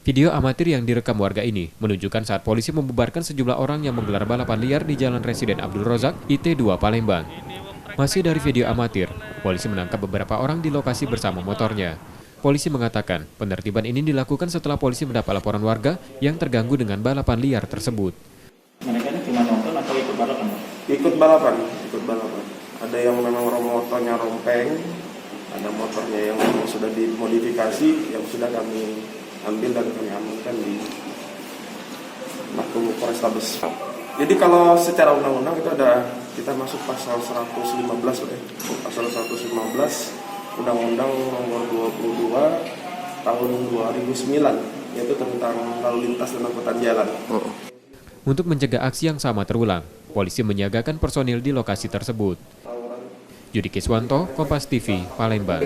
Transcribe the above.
Video amatir yang direkam warga ini menunjukkan saat polisi membubarkan sejumlah orang yang menggelar balapan liar di Jalan Residen Abdul Rozak, IT2 Palembang. Masih dari video amatir, polisi menangkap beberapa orang di lokasi bersama motornya. Polisi mengatakan penertiban ini dilakukan setelah polisi mendapat laporan warga yang terganggu dengan balapan liar tersebut. Mereka ini cuma nonton atau ikut balapan? Ikut balapan. Ada yang memang motornya rompeng, ada motornya yang sudah dimodifikasi, yang sudah kami ambil dan kami amankan di Mako Polrestabes. Jadi kalau secara undang-undang itu ada, kita masuk pasal 115 pasal 115 Undang-Undang Nomor 22 Tahun 2009, yaitu tentang lalu lintas dan angkutan jalan. Untuk mencegah aksi yang sama terulang, polisi menyiagakan personil di lokasi tersebut. Yudi Kiswanto, Kompas TV, Palembang.